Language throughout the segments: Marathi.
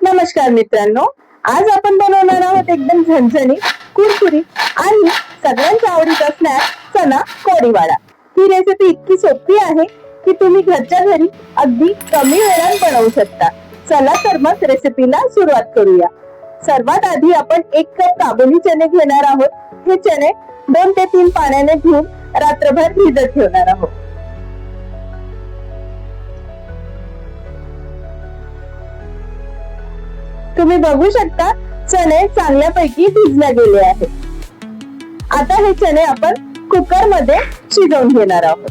नमस्कार मित्रांनो, आज आपण बनवणार आहोत एकदम झणझणीत, कुरकुरीत आणि सगळ्यांच्या आवडीचा स्नॅक चना कोळीवाडा। ही रेसिपी इतकी सोपी आहे की तुम्ही घरच्या घरी अगदी कमी वेळात बनवू शकता। चला तर मग रेसिपीला सुरुवात करूया। सर्वात आधी आपण 1 कप काबुली चणे घेणार आहोत। हे चणे 2 ते 3 पाण्याने धुवून रात्रभर भिजत ठेवणार आहोत। तुम्ही बघू शकता चणे चांगल्यापैकी भिजले गेले आहेत। आता हे चणे आपण कुकर मध्ये शिजवून घेणार आहोत।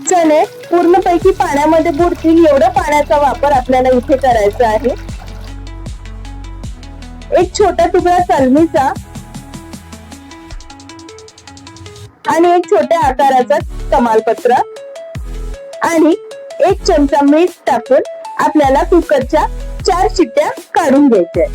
चणे पूर्णपैकी पाण्यामध्ये बुडतील एवढा पाण्याचा वापर आपल्याला इथे करायचा आहे। एक छोटा तुकडा चलनीचा आणि एक छोट्या आकाराचा तमालपत्र आणि 1 चमचा मीठ टाकून आपल्याला कुकरच्या 4 शिट्ट्या काढून घ्यायच्या।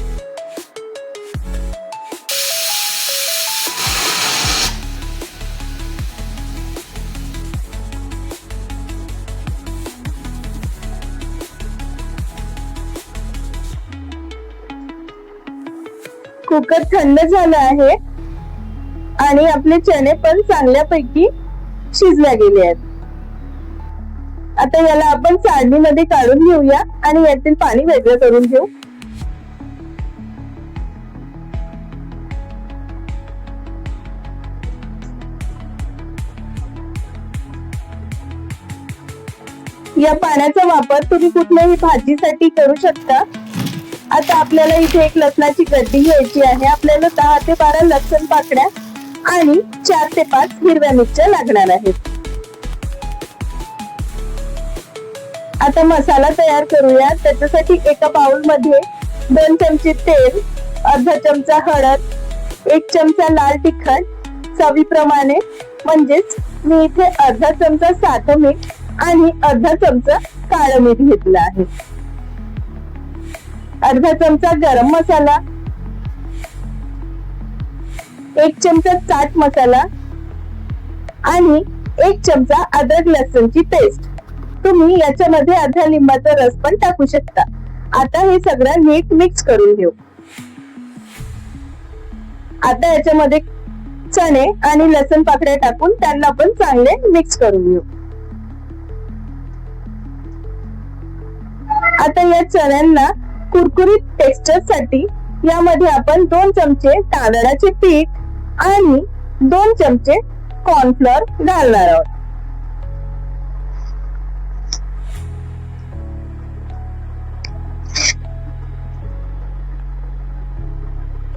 कुकर थंड झालं आहे आणि आपले चणे पण चांगल्यापैकी शिजले गेले आहेत। आता याला आपण चाळणीमध्ये काढून घेऊया आणि यातील पाणी वेगळं करून घेऊ। या पाण्याचा वापर तुम्ही कुठल्याही भाजीसाठी करू शकता। आता आपल्याला इथे एक लसणाची गड्डी घ्यायची आहे। आपल्याला 10 ते 12 लसूण पाकळ्या आणि 4 ते 5 हिरव्या मिरच्या लागणार आहेत। आता मसाला तयार करूया। त्याच्यासाठी एका बाउल मध्ये 2 चमचे तेल, अर्धा चमचा हळद, 1 चमचा लाल तिखट, चवीप्रमाणे म्हणजेच मी इथे अर्धा चमचा साधं मीठ आणि अर्धा चमचा काळं मीठ घेतलं आहे। अर्धा चमचा गरम मसाला, 1 चमचा चाट मसाला आणि 1 चमचा अद्रक लसूणची पेस्ट। तुम्ही याच्यामध्ये अर्धा लिंबाचा रस पण टाकू शकता। आता हे सगळं नीट मिक्स करून घेऊ। आता याच्यामध्ये चणे आणि लसूण पाकळ्या टाकून त्यांना पण चांगले मिक्स करून घेऊ। आता या चण्यांना कुरकुरीत टेक्स्चर साठी यामध्ये आपण 2 चमचे तांदळाचे पीठ आणि 2 चमचे कॉर्नफ्लोअर घालणार आहोत।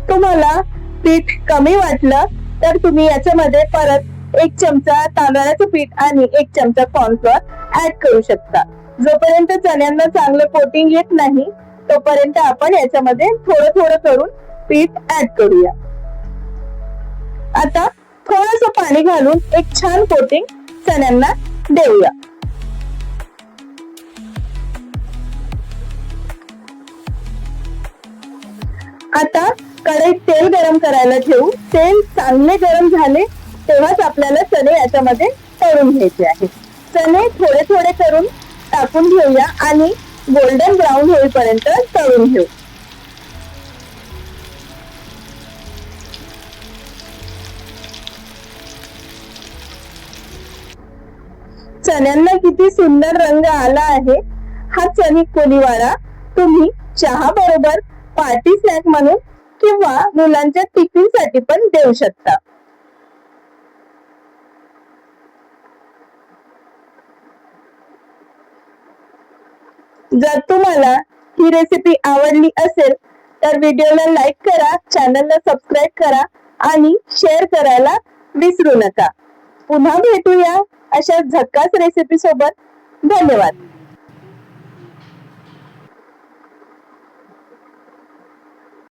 तुम्हाला पीठ कमी वाटलं तर तुम्ही याच्यामध्ये परत 1 चमचा तांदळाचं पीठ आणि 1 चमचा कॉर्नफ्लोअर ऍड करू शकता। जोपर्यंत चण्यांना चांगलं कोटिंग येत नाही तोपर्यंत आपण याच्यामध्ये थोडं थोडं करून पीठ ऍड करूया। आता थोडंसं पाणी घालून एक छान कोटिंग चण्यांना देऊया। आता कढईत तेल गरम करायला ठेवू। तेल चांगले गरम झाले तेव्हाच आपल्याला चणे याच्यामध्ये तळून घ्यायचे आहेत। चणे थोडे थोडे करून टाकून घेऊया आणि गोल्डन ब्राऊन होईपर्यंत तळून घेऊ। चण्यांना किती सुंदर रंग आला आहे। हा चणी कोळीवाडा तुम्ही चहा बरोबर, पार्टी स्नॅक म्हणून किंवा मुलांच्या टिफिन साठी पण देऊ शकता। जर तुम्हाला ही रेसिपी आवडली असेल तर व्हिडिओला लाईक करा, चॅनलला सबस्क्राईब करा आणि शेअर करायला विसरू नका। पुन्हा भेटूया अशा झक्कास रेसिपी सोबत। धन्यवाद।